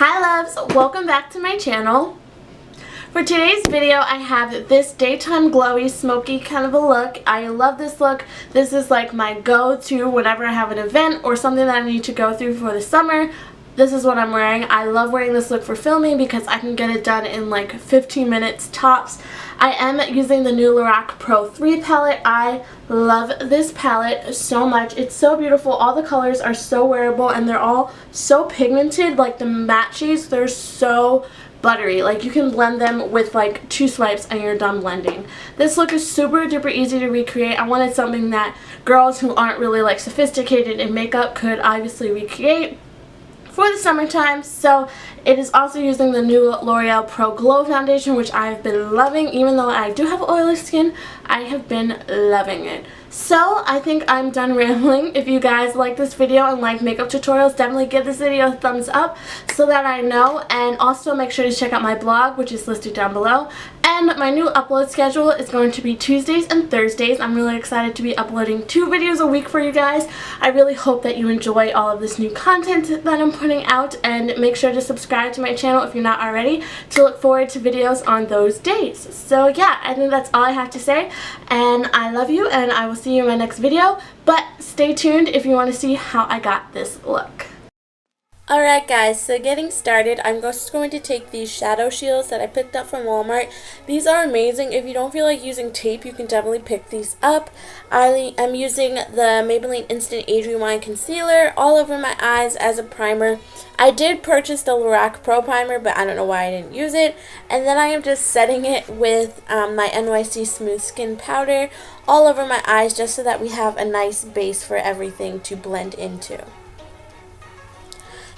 Hi loves, welcome back to my channel. For today's video I have this daytime glowy smoky kind of a look. I love this look. This is like my go-to whenever I have an event or something that I need to go through for the summer. This is what I'm wearing. I love wearing this look for filming because I can get it done in like 15 minutes tops. I am using the new Lorac Pro 3 palette. I love this palette so much. It's so beautiful. All the colors are so wearable and they're all so pigmented. Like the matte shades, they're so buttery. Like you can blend them with like 2 swipes and you're done blending. This look is super duper easy to recreate. I wanted something that girls who aren't really like sophisticated in makeup could obviously recreate for the summertime. So it is also using the new L'Oreal Pro Glow foundation, which I've been loving. Even though I do have oily skin, I have been loving it. So I think I'm done rambling. If you guys like this video and like makeup tutorials, definitely give this video a thumbs up so that I know. And also make sure to check out my blog, which is listed down below. And my new upload schedule is going to be Tuesdays and Thursdays. I'm really excited to be uploading 2 videos a week for you guys. I really hope that you enjoy all of this new content that I'm putting out, and make sure to subscribe to my channel if you're not already to look forward to videos on those days. So yeah, I think that's all I have to say, and I love you and I will see you in my next video, but stay tuned if you want to see how I got this look. Alright guys, so getting started, I'm just going to take these shadow shields that I picked up from Walmart. These are amazing. If you don't feel like using tape, you can definitely pick these up. I am using the Maybelline Instant Age Rewind Concealer all over my eyes as a primer. I did purchase the Lorac Pro Primer, but I don't know why I didn't use it. And then I am just setting it with my NYC Smooth Skin Powder all over my eyes just so that we have a nice base for everything to blend into.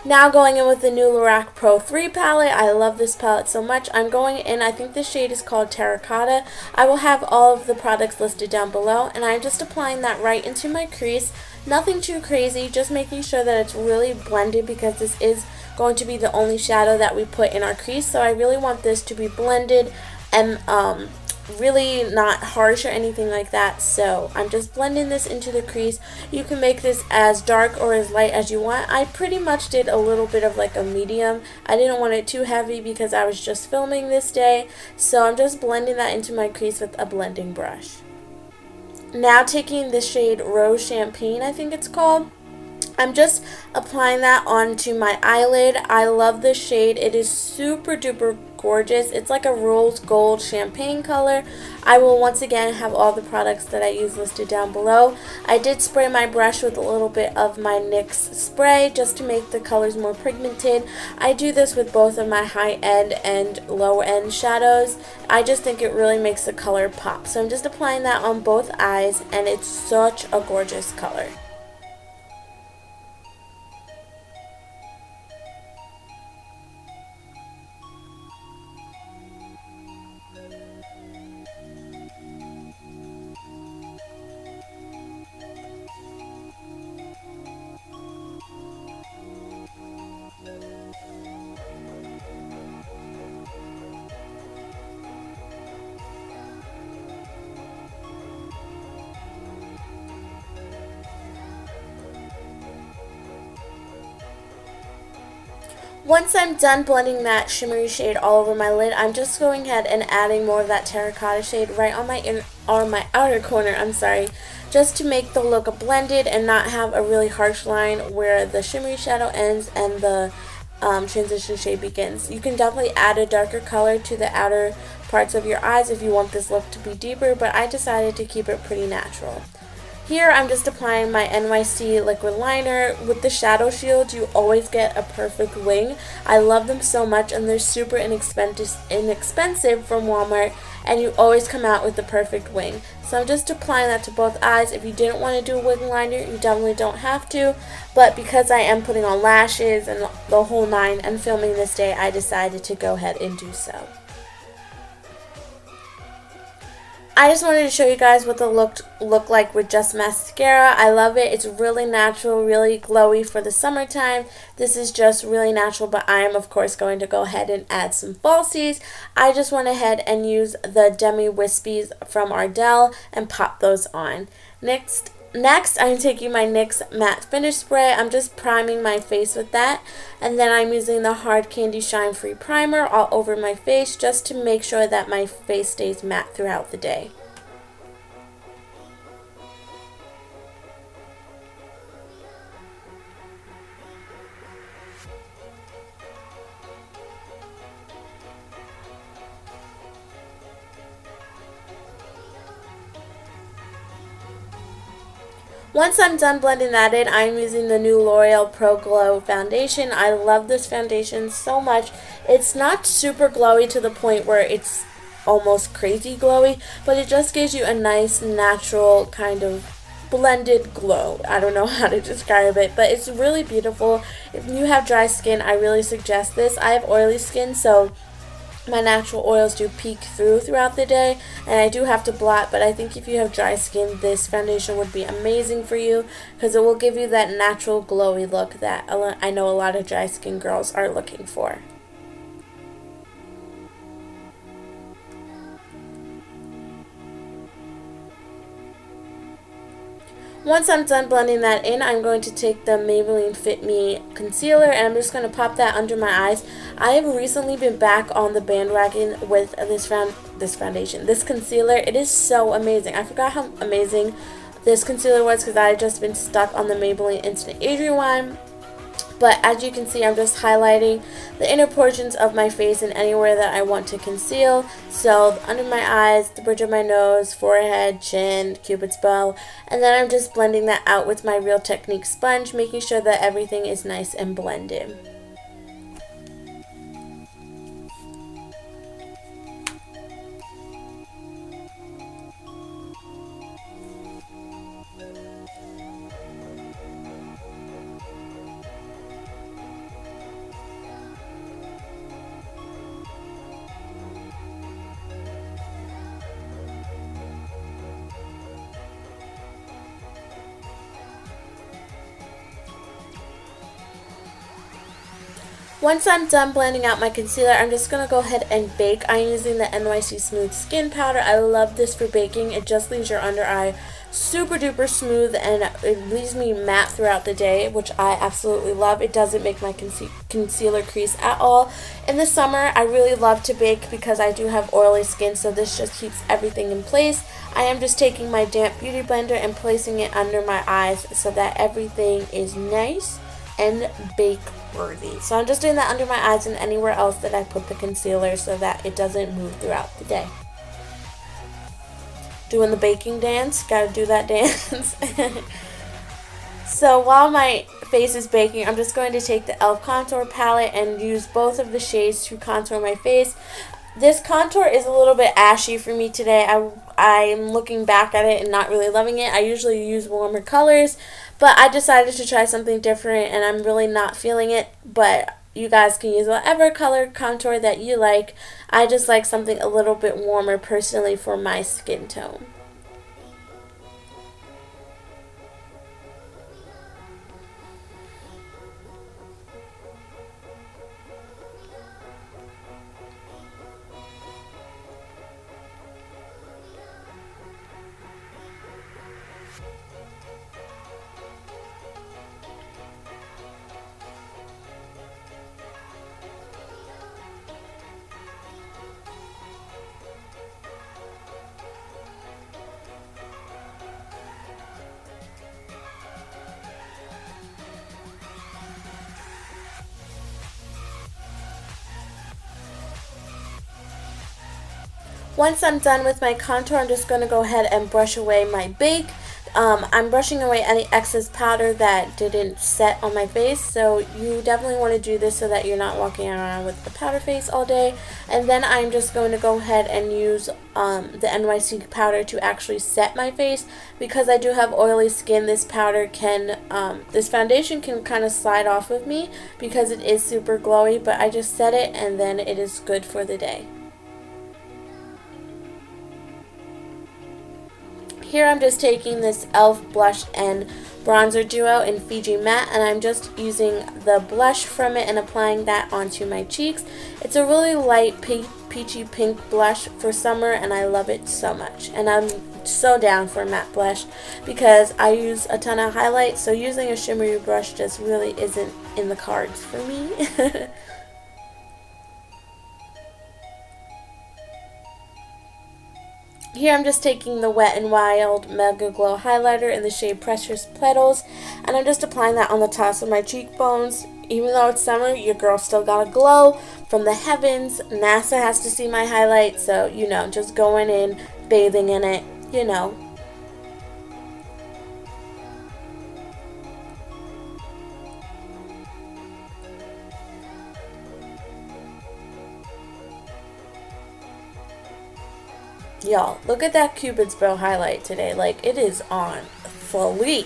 Now going in with the new Lorac Pro 3 palette. I love this palette so much. I'm going in, I think the shade is called Terracota. I will have all of the products listed down below, and I'm just applying that right into my crease. Nothing too crazy, just making sure that it's really blended because this is going to be the only shadow that we put in our crease. So I really want this to be blended and really not harsh or anything like that. So I'm just blending this into the crease. You can make this as dark or as light as you want. I pretty much did a little bit of like a medium. I didn't want it too heavy because I was just filming this day. So I'm just blending that into my crease with a blending brush. Now taking the shade Rose Champagne, I think it's called. I'm just applying that onto my eyelid. I love this shade. It is super duper gorgeous. It's like a rose gold champagne color. I will once again have all the products that I use listed down below. I did spray my brush with a little bit of my NYX spray just to make the colors more pigmented. I do this with both of my high end and low end shadows. I just think it really makes the color pop. So I'm just applying that on both eyes, and it's such a gorgeous color. Once I'm done blending that shimmery shade all over my lid, I'm just going ahead and adding more of that terracotta shade right on my outer corner, just to make the look blended and not have a really harsh line where the shimmery shadow ends and the transition shade begins. You can definitely add a darker color to the outer parts of your eyes if you want this look to be deeper, but I decided to keep it pretty natural. Here I'm just applying my NYC Liquid Liner. With the shadow shields, you always get a perfect wing. I love them so much, and they're super inexpensive from Walmart, and you always come out with the perfect wing. So I'm just applying that to both eyes. If you didn't want to do a wing liner, you definitely don't have to, but because I am putting on lashes and the whole 9 and filming this day, I decided to go ahead and do so. I just wanted to show you guys what the look like with just mascara. I love it. It's really natural, really glowy for the summertime. This is just really natural, but I am of course going to go ahead and add some falsies. I just went ahead and used the Demi Wispies from Ardell and popped those on. Next, Next, I'm taking my NYX Matte Finish Spray. I'm just priming my face with that. And then I'm using the Hard Candy Shine Free Primer all over my face just to make sure that my face stays matte throughout the day. Once I'm done blending that in, I'm using the new L'Oreal Pro Glow foundation. I love this foundation so much. It's not super glowy to the point where it's almost crazy glowy, but it just gives you a nice natural kind of blended glow. I don't know how to describe it, but it's really beautiful. If you have dry skin, I really suggest this. I have oily skin, so my natural oils do peek throughout the day, and I do have to blot, but I think if you have dry skin, this foundation would be amazing for you because it will give you that natural glowy look that I know a lot of dry skin girls are looking for. Once I'm done blending that in, I'm going to take the Maybelline Fit Me concealer and I'm just going to pop that under my eyes. I have recently been back on the bandwagon with this concealer. It is so amazing. I forgot how amazing this concealer was because I had just been stuck on the Maybelline Instant Age Rewind. But as you can see, I'm just highlighting the inner portions of my face and anywhere that I want to conceal. So under my eyes, the bridge of my nose, forehead, chin, Cupid's bow. And then I'm just blending that out with my Real Technique sponge, making sure that everything is nice and blended. Once I'm done blending out my concealer, I'm just going to go ahead and bake. I'm using the NYC Smooth Skin Powder. I love this for baking. It just leaves your under eye super duper smooth and it leaves me matte throughout the day, which I absolutely love. It doesn't make my concealer crease at all. In the summer, I really love to bake because I do have oily skin, so this just keeps everything in place. I am just taking my damp beauty blender and placing it under my eyes so that everything is nice and bake worthy. So I'm just doing that under my eyes and anywhere else that I put the concealer so that it doesn't move throughout the day. Doing the baking dance, gotta do that dance. So while my face is baking, I'm just going to take the e.l.f. contour palette and use both of the shades to contour my face. This contour is a little bit ashy for me today. I'm looking back at it and not really loving it. I usually use warmer colors, but I decided to try something different and I'm really not feeling it. But you guys can use whatever color contour that you like. I just like something a little bit warmer personally for my skin tone. Once I'm done with my contour, I'm just going to go ahead and brush away my bake. I'm brushing away any excess powder that didn't set on my face, so you definitely want to do this so that you're not walking around with a powder face all day. And then I'm just going to go ahead and use the NYC powder to actually set my face. Because I do have oily skin, this powder can, this foundation can kind of slide off of me because it is super glowy, but I just set it and then it is good for the day. Here I'm just taking this e.l.f. blush and bronzer duo in Fiji Matte, and I'm just using the blush from it and applying that onto my cheeks. It's a really light peachy pink blush for summer, and I love it so much. And I'm so down for a matte blush because I use a ton of highlight, so using a shimmery brush just really isn't in the cards for me. Here I'm just taking the Wet n Wild Mega Glow highlighter in the shade Precious Petals, and I'm just applying that on the tops of my cheekbones. Even though it's summer, your girl still got a glow from the heavens. NASA has to see my highlight, so, you know, just going in, bathing in it, you know. Y'all, look at that Cupid's bow highlight today. Like, it is on fleek.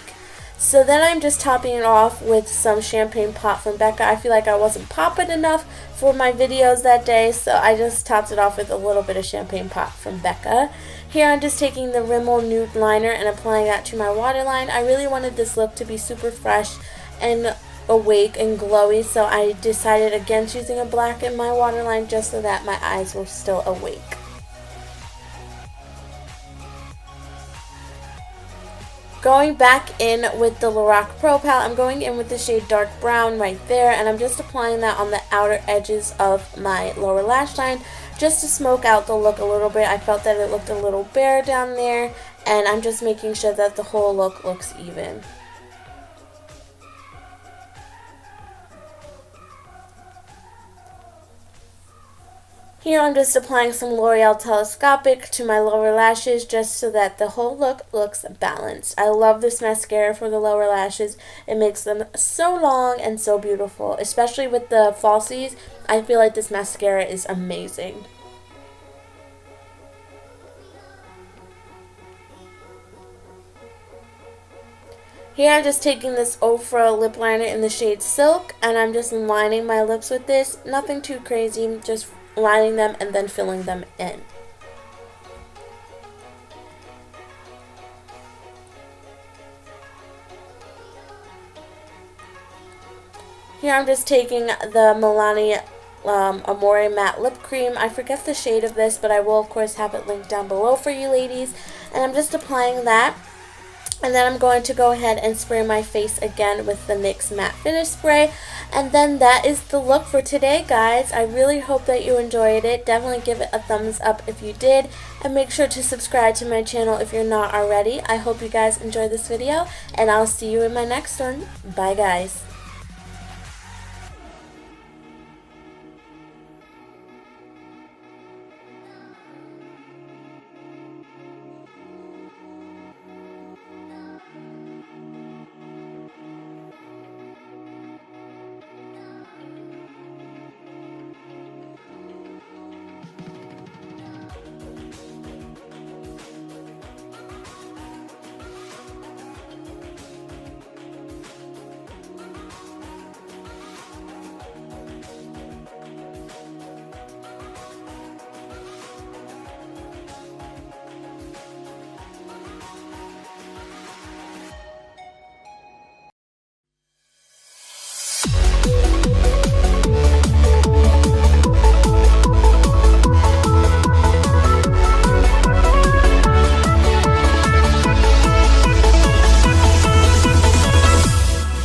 So then I'm just topping it off with some champagne pop from Becca. I feel like I wasn't popping enough for my videos that day, so I just topped it off with a little bit of champagne pop from Becca. Here I'm just taking the Rimmel Nude liner and applying that to my waterline. I really wanted this look to be super fresh and awake and glowy, so I decided against using a black in my waterline just so that my eyes were still awake. Going back in with the Lorac Pro Palette, I'm going in with the shade Dark Brown right there, and I'm just applying that on the outer edges of my lower lash line just to smoke out the look a little bit. I felt that it looked a little bare down there, and I'm just making sure that the whole look looks even. Here I'm just applying some L'Oreal Telescopic to my lower lashes just so that the whole look looks balanced. I love this mascara for the lower lashes. It makes them so long and so beautiful. Especially with the falsies, I feel like this mascara is amazing. Here I'm just taking this Ofra lip liner in the shade Silk, and I'm just lining my lips with this. Nothing too crazy, just lining them and then filling them in. Here I'm just taking the Milani Amore Matte Lip Cream. I forget the shade of this, but I will of course have it linked down below for you ladies. And I'm just applying that. And then I'm going to go ahead and spray my face again with the NYX Matte Finish Spray. And then that is the look for today, guys. I really hope that you enjoyed it. Definitely give it a thumbs up if you did. And make sure to subscribe to my channel if you're not already. I hope you guys enjoyed this video. And I'll see you in my next one. Bye, guys.